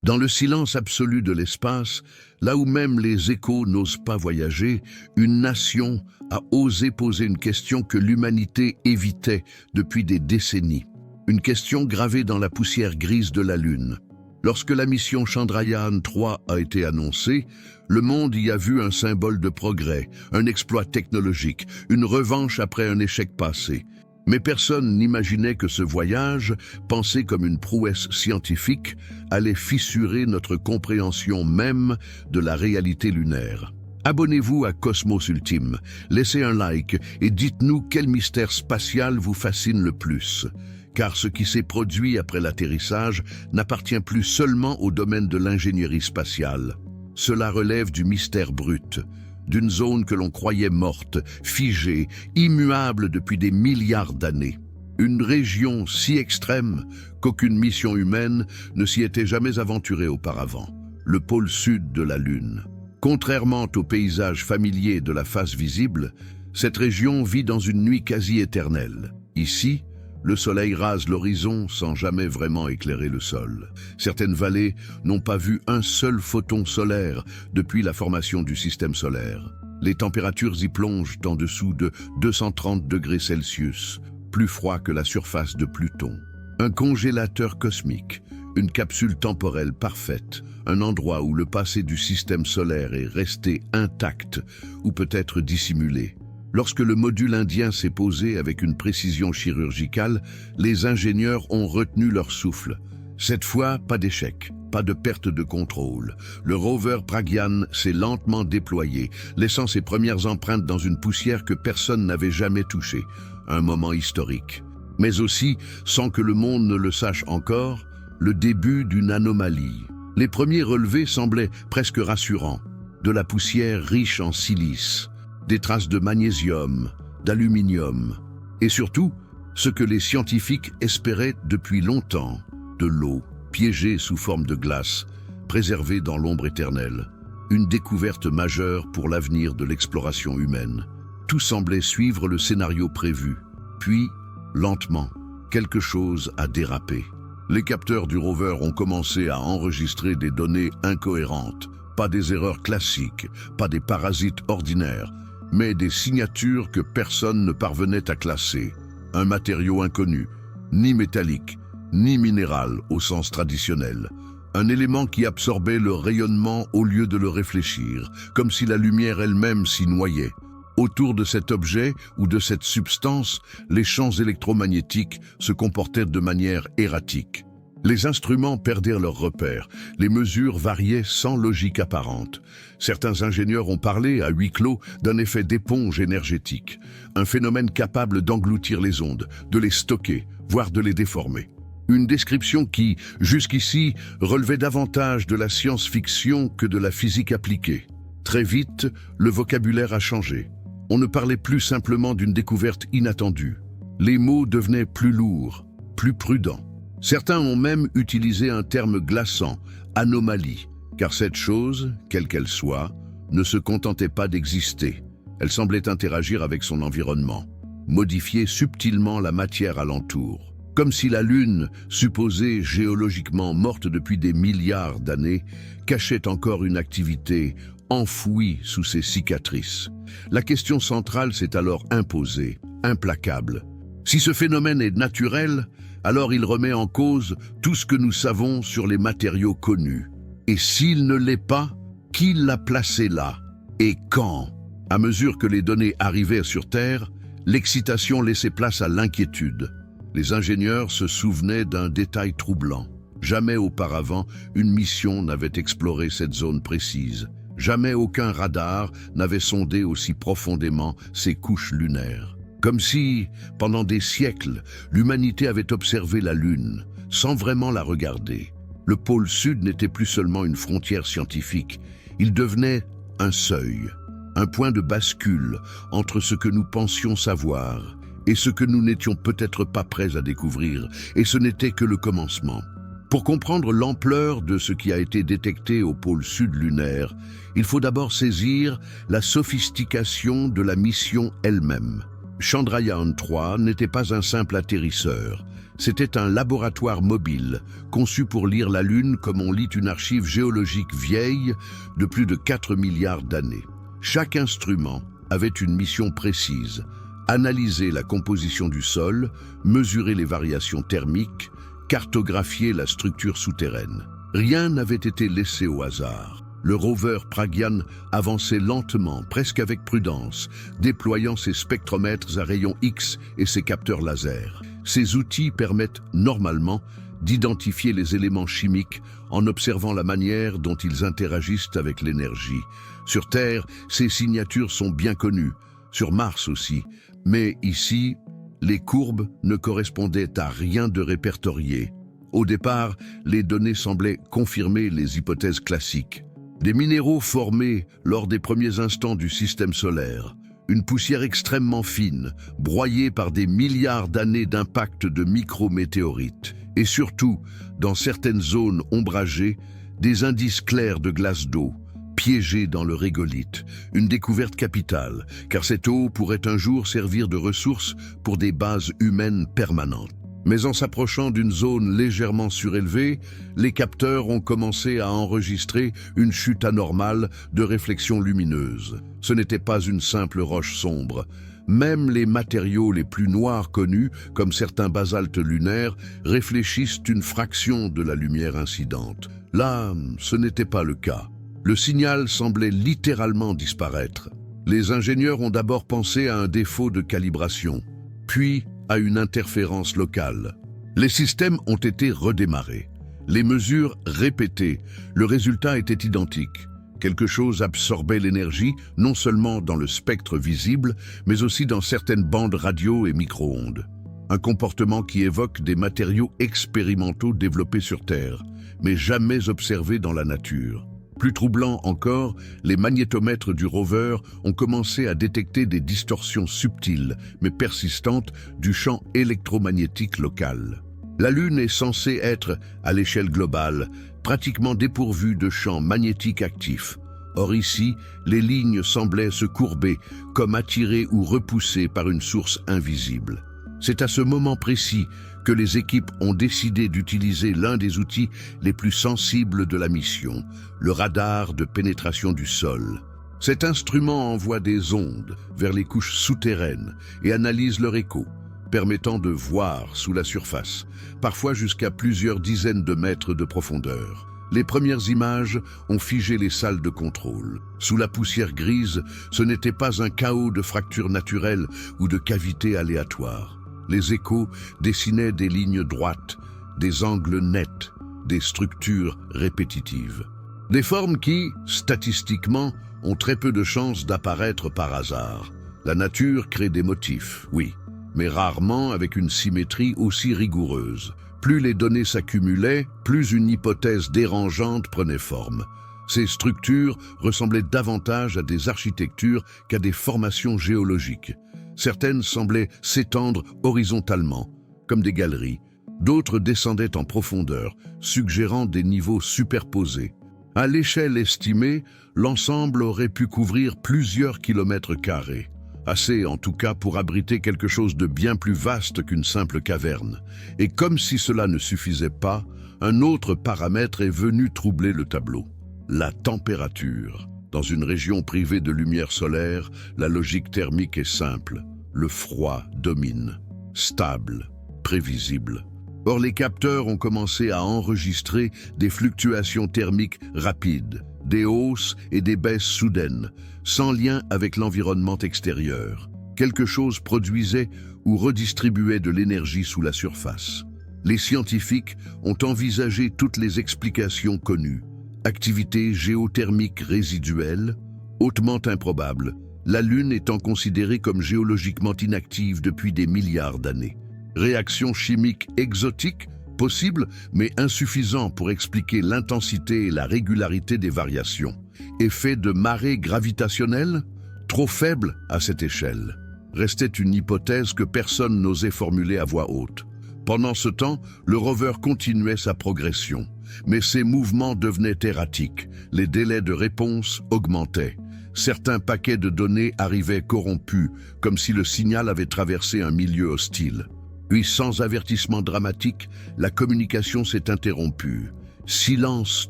Dans le silence absolu de l'espace, là où même les échos n'osent pas voyager, une nation a osé poser une question que l'humanité évitait depuis des décennies. Une question gravée dans la poussière grise de la Lune. Lorsque la mission Chandrayaan-3 a été annoncée, le monde y a vu un symbole de progrès, un exploit technologique, une revanche après un échec passé. Mais personne n'imaginait que ce voyage, pensé comme une prouesse scientifique, allait fissurer notre compréhension même de la réalité lunaire. Abonnez-vous à Cosmos Ultime, laissez un like et dites-nous quel mystère spatial vous fascine le plus. Car ce qui s'est produit après l'atterrissage n'appartient plus seulement au domaine de l'ingénierie spatiale. Cela relève du mystère brut, d'une zone que l'on croyait morte, figée, immuable depuis des milliards d'années. Une région si extrême qu'aucune mission humaine ne s'y était jamais aventurée auparavant, le pôle sud de la Lune. Contrairement au paysage familier de la face visible, cette région vit dans une nuit quasi éternelle. Ici, le soleil rase l'horizon sans jamais vraiment éclairer le sol. Certaines vallées n'ont pas vu un seul photon solaire depuis la formation du système solaire. Les températures y plongent en dessous de 230 degrés Celsius, plus froid que la surface de Pluton. Un congélateur cosmique, une capsule temporelle parfaite, un endroit où le passé du système solaire est resté intact ou peut-être dissimulé. Lorsque le module indien s'est posé avec une précision chirurgicale, les ingénieurs ont retenu leur souffle. Cette fois, pas d'échec, pas de perte de contrôle. Le rover Pragyan s'est lentement déployé, laissant ses premières empreintes dans une poussière que personne n'avait jamais touchée. Un moment historique. Mais aussi, sans que le monde ne le sache encore, le début d'une anomalie. Les premiers relevés semblaient presque rassurants. De la poussière riche en silice, des traces de magnésium, d'aluminium, et surtout, ce que les scientifiques espéraient depuis longtemps, de l'eau, piégée sous forme de glace, préservée dans l'ombre éternelle. Une découverte majeure pour l'avenir de l'exploration humaine. Tout semblait suivre le scénario prévu. Puis, lentement, quelque chose a dérapé. Les capteurs du rover ont commencé à enregistrer des données incohérentes, pas des erreurs classiques, pas des parasites ordinaires, mais des signatures que personne ne parvenait à classer. Un matériau inconnu, ni métallique, ni minéral au sens traditionnel. Un élément qui absorbait le rayonnement au lieu de le réfléchir, comme si la lumière elle-même s'y noyait. Autour de cet objet ou de cette substance, les champs électromagnétiques se comportaient de manière erratique. Les instruments perdirent leurs repères, les mesures variaient sans logique apparente. Certains ingénieurs ont parlé, à huis clos, d'un effet d'éponge énergétique, un phénomène capable d'engloutir les ondes, de les stocker, voire de les déformer. Une description qui, jusqu'ici, relevait davantage de la science-fiction que de la physique appliquée. Très vite, le vocabulaire a changé. On ne parlait plus simplement d'une découverte inattendue. Les mots devenaient plus lourds, plus prudents. Certains ont même utilisé un terme glaçant, anomalie, car cette chose, quelle qu'elle soit, ne se contentait pas d'exister. Elle semblait interagir avec son environnement, modifier subtilement la matière alentour. Comme si la Lune, supposée géologiquement morte depuis des milliards d'années, cachait encore une activité enfouie sous ses cicatrices. La question centrale s'est alors imposée, implacable. Si ce phénomène est naturel, alors il remet en cause tout ce que nous savons sur les matériaux connus. Et s'il ne l'est pas, qui l'a placé là? Et quand? À mesure que les données arrivaient sur Terre, l'excitation laissait place à l'inquiétude. Les ingénieurs se souvenaient d'un détail troublant. Jamais auparavant, une mission n'avait exploré cette zone précise. Jamais aucun radar n'avait sondé aussi profondément ces couches lunaires. Comme si, pendant des siècles, l'humanité avait observé la Lune, sans vraiment la regarder. Le pôle sud n'était plus seulement une frontière scientifique, il devenait un seuil, un point de bascule entre ce que nous pensions savoir et ce que nous n'étions peut-être pas prêts à découvrir, et ce n'était que le commencement. Pour comprendre l'ampleur de ce qui a été détecté au pôle sud lunaire, il faut d'abord saisir la sophistication de la mission elle-même. Chandrayaan-3 n'était pas un simple atterrisseur, C'était un laboratoire mobile, conçu pour lire la Lune comme on lit une archive géologique vieille de plus de 4 milliards d'années. Chaque instrument avait une mission précise: analyser la composition du sol, mesurer les variations thermiques, cartographier la structure souterraine. Rien n'avait été laissé au hasard. Le rover Pragyan avançait lentement, presque avec prudence, déployant ses spectromètres à rayons X et ses capteurs laser. Ces outils permettent normalement d'identifier les éléments chimiques en observant la manière dont ils interagissent avec l'énergie. Sur Terre, ces signatures sont bien connues, sur Mars aussi, mais ici, les courbes ne correspondaient à rien de répertorié. Au départ, les données semblaient confirmer les hypothèses classiques. Des minéraux formés lors des premiers instants du système solaire, une poussière extrêmement fine, broyée par des milliards d'années d'impact de micrométéorites, et surtout, dans certaines zones ombragées, des indices clairs de glace d'eau, piégés dans le régolithe, une découverte capitale, car cette eau pourrait un jour servir de ressource pour des bases humaines permanentes. Mais en s'approchant d'une zone légèrement surélevée, les capteurs ont commencé à enregistrer une chute anormale de réflexions lumineuses. Ce n'était pas une simple roche sombre. Même les matériaux les plus noirs connus, comme certains basaltes lunaires, réfléchissent une fraction de la lumière incidente. Là, ce n'était pas le cas. Le signal semblait littéralement disparaître. Les ingénieurs ont d'abord pensé à un défaut de calibration, puis à une interférence locale. Les systèmes ont été redémarrés. Les mesures répétées, le résultat était identique. Quelque chose absorbait l'énergie, non seulement dans le spectre visible, mais aussi dans certaines bandes radio et micro-ondes. Un comportement qui évoque des matériaux expérimentaux développés sur Terre, mais jamais observés dans la nature. Plus troublant encore, les magnétomètres du rover ont commencé à détecter des distorsions subtiles, mais persistantes, du champ électromagnétique local. La Lune est censée être, à l'échelle globale, pratiquement dépourvue de champs magnétiques actifs. Or ici, les lignes semblaient se courber, comme attirées ou repoussées par une source invisible. C'est à ce moment précis que les équipes ont décidé d'utiliser l'un des outils les plus sensibles de la mission, le radar de pénétration du sol. Cet instrument envoie des ondes vers les couches souterraines et analyse leur écho, permettant de voir sous la surface, parfois jusqu'à plusieurs dizaines de mètres de profondeur. Les premières images ont figé les salles de contrôle. Sous la poussière grise, ce n'était pas un chaos de fractures naturelles ou de cavités aléatoires. Les échos dessinaient des lignes droites, des angles nets, des structures répétitives. Des formes qui, statistiquement, ont très peu de chances d'apparaître par hasard. La nature crée des motifs, oui, mais rarement avec une symétrie aussi rigoureuse. Plus les données s'accumulaient, plus une hypothèse dérangeante prenait forme. Ces structures ressemblaient davantage à des architectures qu'à des formations géologiques. Certaines semblaient s'étendre horizontalement, comme des galeries. D'autres descendaient en profondeur, suggérant des niveaux superposés. À l'échelle estimée, l'ensemble aurait pu couvrir plusieurs kilomètres carrés. Assez en tout cas pour abriter quelque chose de bien plus vaste qu'une simple caverne. Et comme si cela ne suffisait pas, un autre paramètre est venu troubler le tableau: la température. Dans une région privée de lumière solaire, la logique thermique est simple. Le froid domine, stable, prévisible. Or, les capteurs ont commencé à enregistrer des fluctuations thermiques rapides, des hausses et des baisses soudaines, sans lien avec l'environnement extérieur. Quelque chose produisait ou redistribuait de l'énergie sous la surface. Les scientifiques ont envisagé toutes les explications connues. Activité géothermique résiduelle, hautement improbable, la Lune étant considérée comme géologiquement inactive depuis des milliards d'années. Réaction chimique exotique, possible, mais insuffisant pour expliquer l'intensité et la régularité des variations. Effet de marée gravitationnelle, trop faible à cette échelle. Restait une hypothèse que personne n'osait formuler à voix haute. Pendant ce temps, le rover continuait sa progression, mais ses mouvements devenaient erratiques, les délais de réponse augmentaient. Certains paquets de données arrivaient corrompus, comme si le signal avait traversé un milieu hostile. Puis, sans avertissement dramatique, la communication s'est interrompue. Silence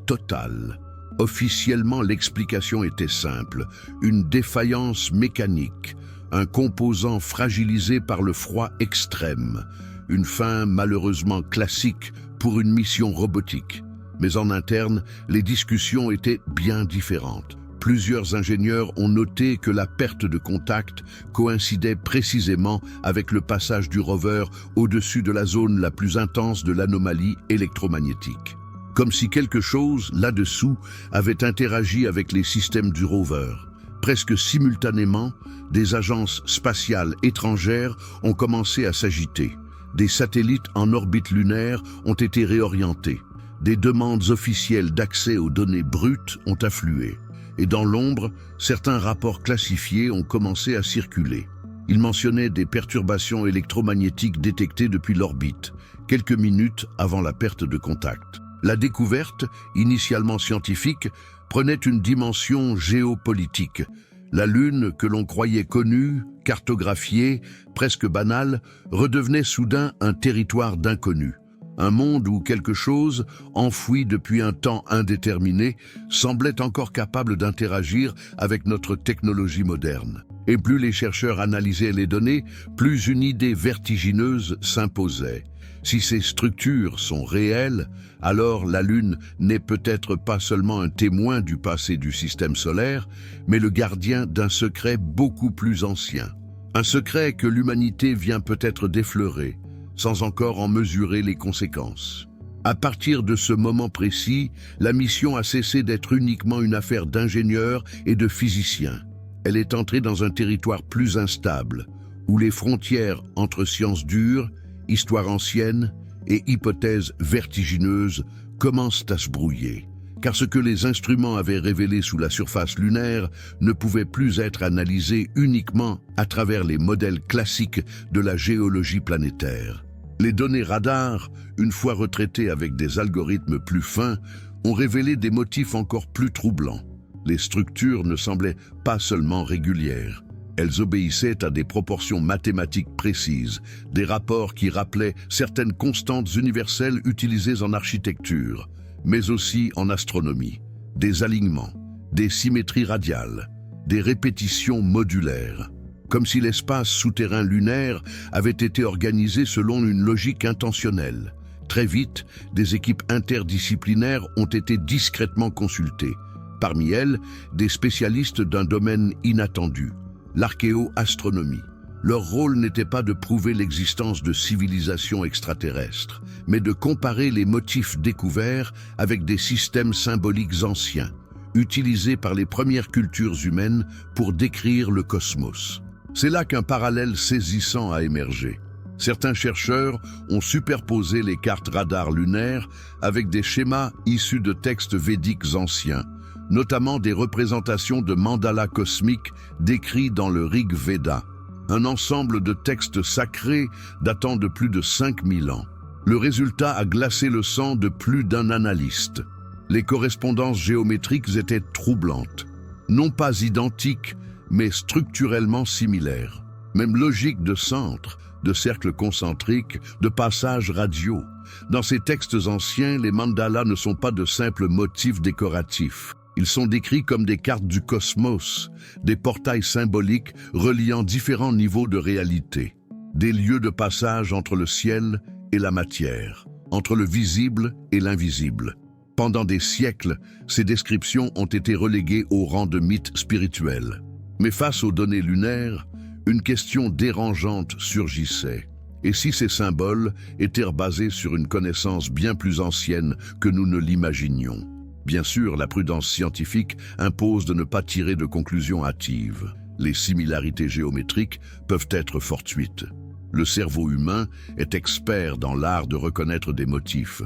total. Officiellement, l'explication était simple. Une défaillance mécanique. Un composant fragilisé par le froid extrême. Une fin malheureusement classique pour une mission robotique. Mais en interne, les discussions étaient bien différentes. Plusieurs ingénieurs ont noté que la perte de contact coïncidait précisément avec le passage du rover au-dessus de la zone la plus intense de l'anomalie électromagnétique. Comme si quelque chose, là-dessous, avait interagi avec les systèmes du rover. Presque simultanément, des agences spatiales étrangères ont commencé à s'agiter. Des satellites en orbite lunaire ont été réorientés. Des demandes officielles d'accès aux données brutes ont afflué. Et dans l'ombre, certains rapports classifiés ont commencé à circuler. Ils mentionnaient des perturbations électromagnétiques détectées depuis l'orbite, quelques minutes avant la perte de contact. La découverte, initialement scientifique, prenait une dimension géopolitique. La Lune, que l'on croyait connue, cartographiée, presque banale, redevenait soudain un territoire d'inconnu. Un monde où quelque chose, enfoui depuis un temps indéterminé, semblait encore capable d'interagir avec notre technologie moderne. Et plus les chercheurs analysaient les données, plus une idée vertigineuse s'imposait. Si ces structures sont réelles, alors la Lune n'est peut-être pas seulement un témoin du passé du système solaire, mais le gardien d'un secret beaucoup plus ancien. Un secret que l'humanité vient peut-être d'effleurer, sans encore en mesurer les conséquences. À partir de ce moment précis, la mission a cessé d'être uniquement une affaire d'ingénieurs et de physiciens. Elle est entrée dans un territoire plus instable, où les frontières entre sciences dures, histoire ancienne et hypothèses vertigineuses commencent à se brouiller. Car ce que les instruments avaient révélé sous la surface lunaire ne pouvait plus être analysé uniquement à travers les modèles classiques de la géologie planétaire. Les données radars, une fois retraitées avec des algorithmes plus fins, ont révélé des motifs encore plus troublants. Les structures ne semblaient pas seulement régulières. Elles obéissaient à des proportions mathématiques précises, des rapports qui rappelaient certaines constantes universelles utilisées en architecture, mais aussi en astronomie, des alignements, des symétries radiales, des répétitions modulaires, comme si l'espace souterrain lunaire avait été organisé selon une logique intentionnelle. Très vite, des équipes interdisciplinaires ont été discrètement consultées. Parmi elles, des spécialistes d'un domaine inattendu, l'archéoastronomie. Leur rôle n'était pas de prouver l'existence de civilisations extraterrestres, mais de comparer les motifs découverts avec des systèmes symboliques anciens, utilisés par les premières cultures humaines pour décrire le cosmos. C'est là qu'un parallèle saisissant a émergé. Certains chercheurs ont superposé les cartes radars lunaires avec des schémas issus de textes védiques anciens, notamment des représentations de mandalas cosmiques décrits dans le Rig Veda, un ensemble de textes sacrés datant de plus de 5000 ans. Le résultat a glacé le sang de plus d'un analyste. Les correspondances géométriques étaient troublantes, non pas identiques, mais structurellement similaires. Même logique de centre, de cercles concentriques, de passages radiaux. Dans ces textes anciens, les mandalas ne sont pas de simples motifs décoratifs. Ils sont décrits comme des cartes du cosmos, des portails symboliques reliant différents niveaux de réalité, des lieux de passage entre le ciel et la matière, entre le visible et l'invisible. Pendant des siècles, ces descriptions ont été reléguées au rang de mythes spirituels. Mais face aux données lunaires, une question dérangeante surgissait. Et si ces symboles étaient basés sur une connaissance bien plus ancienne que nous ne l'imaginions? Bien sûr, la prudence scientifique impose de ne pas tirer de conclusions hâtives. Les similarités géométriques peuvent être fortuites. Le cerveau humain est expert dans l'art de reconnaître des motifs,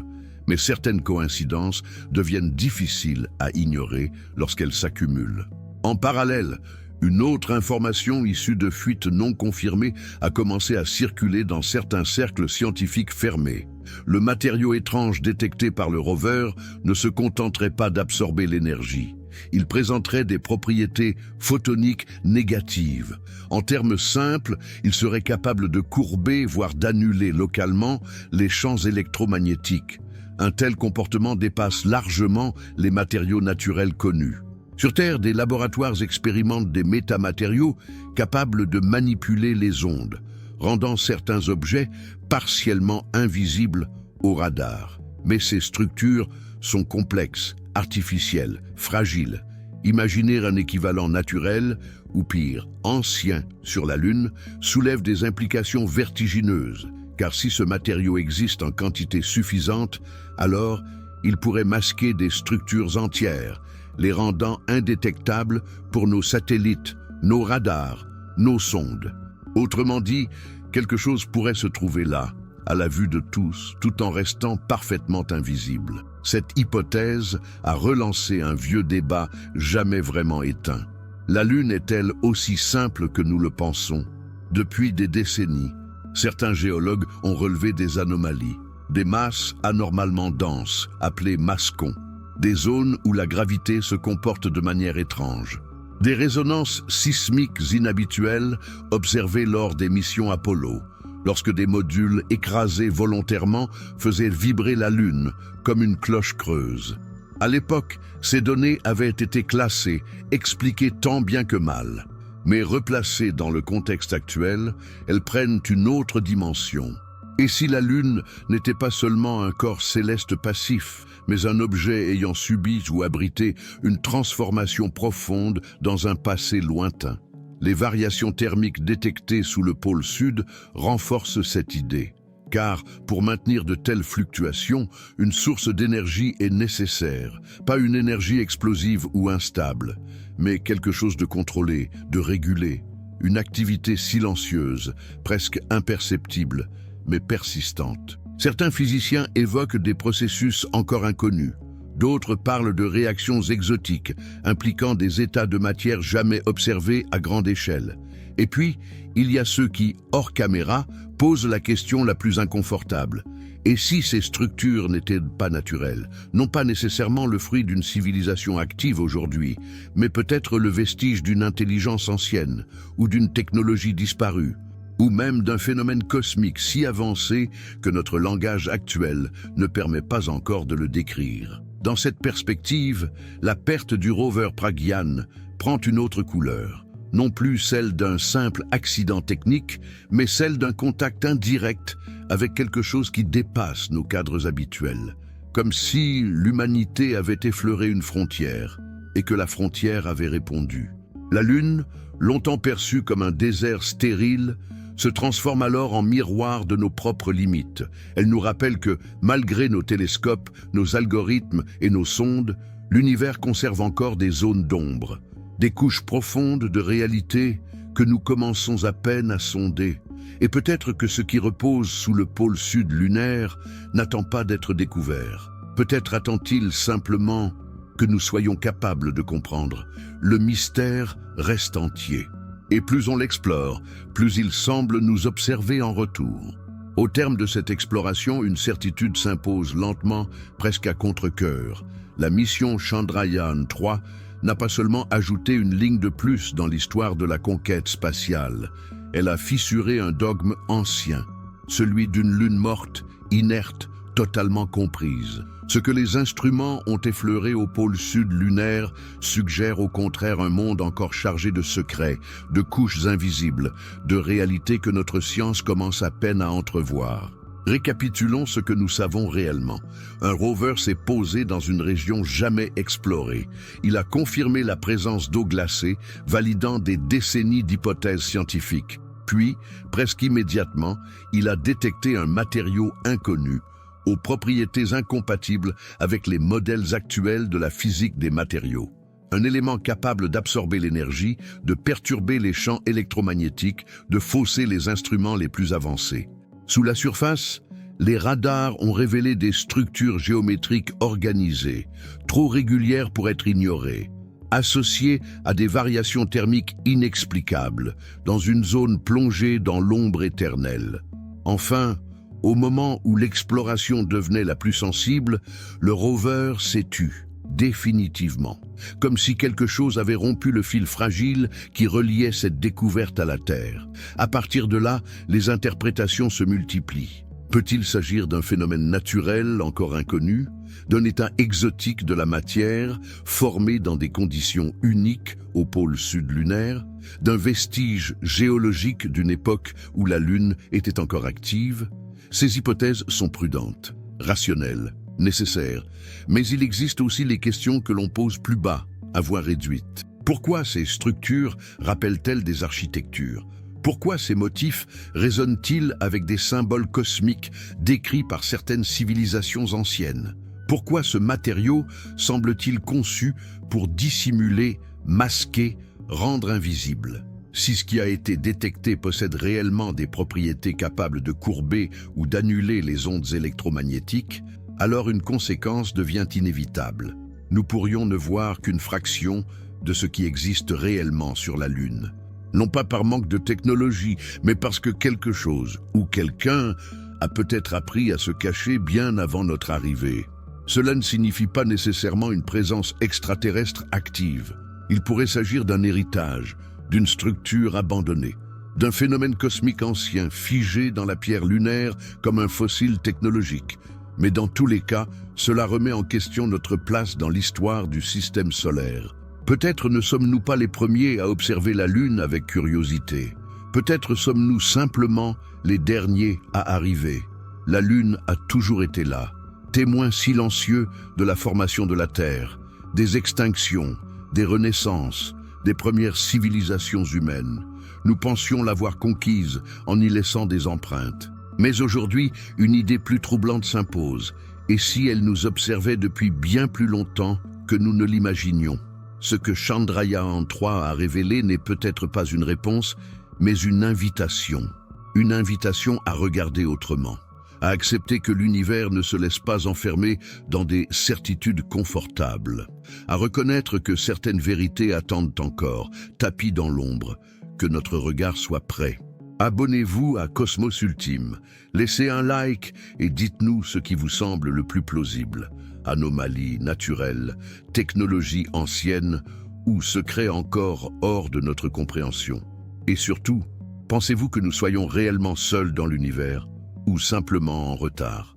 mais certaines coïncidences deviennent difficiles à ignorer lorsqu'elles s'accumulent. En parallèle, une autre information issue de fuites non confirmées a commencé à circuler dans certains cercles scientifiques fermés. Le matériau étrange détecté par le rover ne se contenterait pas d'absorber l'énergie. Il présenterait des propriétés photoniques négatives. En termes simples, il serait capable de courber, voire d'annuler localement, les champs électromagnétiques. Un tel comportement dépasse largement les matériaux naturels connus. Sur Terre, des laboratoires expérimentent des métamatériaux capables de manipuler les ondes, rendant certains objets partiellement invisibles au radar. Mais ces structures sont complexes, artificielles, fragiles. Imaginer un équivalent naturel, ou pire, ancien, sur la Lune, soulève des implications vertigineuses, car si ce matériau existe en quantité suffisante, alors il pourrait masquer des structures entières, les rendant indétectables pour nos satellites, nos radars, nos sondes. Autrement dit, quelque chose pourrait se trouver là, à la vue de tous, tout en restant parfaitement invisible. Cette hypothèse a relancé un vieux débat jamais vraiment éteint. La Lune est-elle aussi simple que nous le pensons? Depuis des décennies, certains géologues ont relevé des anomalies, des masses anormalement denses, appelées mascons, des zones où la gravité se comporte de manière étrange, des résonances sismiques inhabituelles observées lors des missions Apollo, lorsque des modules écrasés volontairement faisaient vibrer la Lune comme une cloche creuse. À l'époque, ces données avaient été classées, expliquées tant bien que mal. Mais replacées dans le contexte actuel, elles prennent une autre dimension. Et si la Lune n'était pas seulement un corps céleste passif, mais un objet ayant subi ou abrité une transformation profonde dans un passé lointain? Les variations thermiques détectées sous le pôle sud renforcent cette idée. Car, pour maintenir de telles fluctuations, une source d'énergie est nécessaire. Pas une énergie explosive ou instable, mais quelque chose de contrôlé, de régulé. Une activité silencieuse, presque imperceptible, mais persistante. Certains physiciens évoquent des processus encore inconnus. D'autres parlent de réactions exotiques, impliquant des états de matière jamais observés à grande échelle. Et puis, il y a ceux qui, hors caméra, posent la question la plus inconfortable. Et si ces structures n'étaient pas naturelles, non pas nécessairement le fruit d'une civilisation active aujourd'hui, mais peut-être le vestige d'une intelligence ancienne, ou d'une technologie disparue, ou même d'un phénomène cosmique si avancé que notre langage actuel ne permet pas encore de le décrire. Dans cette perspective, la perte du rover Pragyan prend une autre couleur. Non plus celle d'un simple accident technique, mais celle d'un contact indirect avec quelque chose qui dépasse nos cadres habituels. Comme si l'humanité avait effleuré une frontière et que la frontière avait répondu. La Lune, longtemps perçue comme un désert stérile, se transforme alors en miroir de nos propres limites. Elle nous rappelle que, malgré nos télescopes, nos algorithmes et nos sondes, l'univers conserve encore des zones d'ombre, des couches profondes de réalité que nous commençons à peine à sonder. Et peut-être que ce qui repose sous le pôle sud lunaire n'attend pas d'être découvert. Peut-être attend-il simplement que nous soyons capables de comprendre. Le mystère reste entier. Et plus on l'explore, plus il semble nous observer en retour. Au terme de cette exploration, une certitude s'impose lentement, presque à contre-cœur. La mission Chandrayaan-3 n'a pas seulement ajouté une ligne de plus dans l'histoire de la conquête spatiale. Elle a fissuré un dogme ancien, celui d'une lune morte, inerte, totalement comprise. Ce que les instruments ont effleuré au pôle sud lunaire suggère au contraire un monde encore chargé de secrets, de couches invisibles, de réalités que notre science commence à peine à entrevoir. Récapitulons ce que nous savons réellement. Un rover s'est posé dans une région jamais explorée. Il a confirmé la présence d'eau glacée, validant des décennies d'hypothèses scientifiques. Puis, presque immédiatement, il a détecté un matériau inconnu, aux propriétés incompatibles avec les modèles actuels de la physique des matériaux. Un élément capable d'absorber l'énergie, de perturber les champs électromagnétiques, de fausser les instruments les plus avancés. Sous la surface, les radars ont révélé des structures géométriques organisées, trop régulières pour être ignorées, associées à des variations thermiques inexplicables, dans une zone plongée dans l'ombre éternelle. Enfin, au moment où l'exploration devenait la plus sensible, le rover s'est tu. définitivement, comme si quelque chose avait rompu le fil fragile qui reliait cette découverte à la Terre. À partir de là, les interprétations se multiplient. Peut-il s'agir d'un phénomène naturel encore inconnu, d'un état exotique de la matière, formé dans des conditions uniques au pôle sud lunaire, d'un vestige géologique d'une époque où la Lune était encore active? Ces hypothèses sont prudentes, rationnelles, nécessaires, mais il existe aussi les questions que l'on pose plus bas, à voix réduite. Pourquoi ces structures rappellent-elles des architectures? Pourquoi ces motifs résonnent-ils avec des symboles cosmiques décrits par certaines civilisations anciennes? Pourquoi ce matériau semble-t-il conçu pour dissimuler, masquer, rendre invisible? Si ce qui a été détecté possède réellement des propriétés capables de courber ou d'annuler les ondes électromagnétiques, alors une conséquence devient inévitable. Nous pourrions ne voir qu'une fraction de ce qui existe réellement sur la Lune. Non pas par manque de technologie, mais parce que quelque chose ou quelqu'un a peut-être appris à se cacher bien avant notre arrivée. Cela ne signifie pas nécessairement une présence extraterrestre active. Il pourrait s'agir d'un héritage, d'une structure abandonnée, d'un phénomène cosmique ancien figé dans la pierre lunaire comme un fossile technologique. Mais dans tous les cas, cela remet en question notre place dans l'histoire du système solaire. Peut-être ne sommes-nous pas les premiers à observer la Lune avec curiosité. Peut-être sommes-nous simplement les derniers à arriver. La Lune a toujours été là, témoin silencieux de la formation de la Terre, des extinctions, des renaissances, des premières civilisations humaines. Nous pensions l'avoir conquise en y laissant des empreintes. Mais aujourd'hui, une idée plus troublante s'impose. Et si elle nous observait depuis bien plus longtemps que nous ne l'imaginions? Ce que Chandrayaan-3 a révélé n'est peut-être pas une réponse, mais une invitation. Une invitation à regarder autrement, à accepter que l'univers ne se laisse pas enfermer dans des certitudes confortables, à reconnaître que certaines vérités attendent encore, tapies dans l'ombre, que notre regard soit prêt. Abonnez-vous à Cosmos Ultime, laissez un like et dites-nous ce qui vous semble le plus plausible. Anomalie naturelle, technologie ancienne ou secret encore hors de notre compréhension. Et surtout, pensez-vous que nous soyons réellement seuls dans l'univers ou simplement en retard?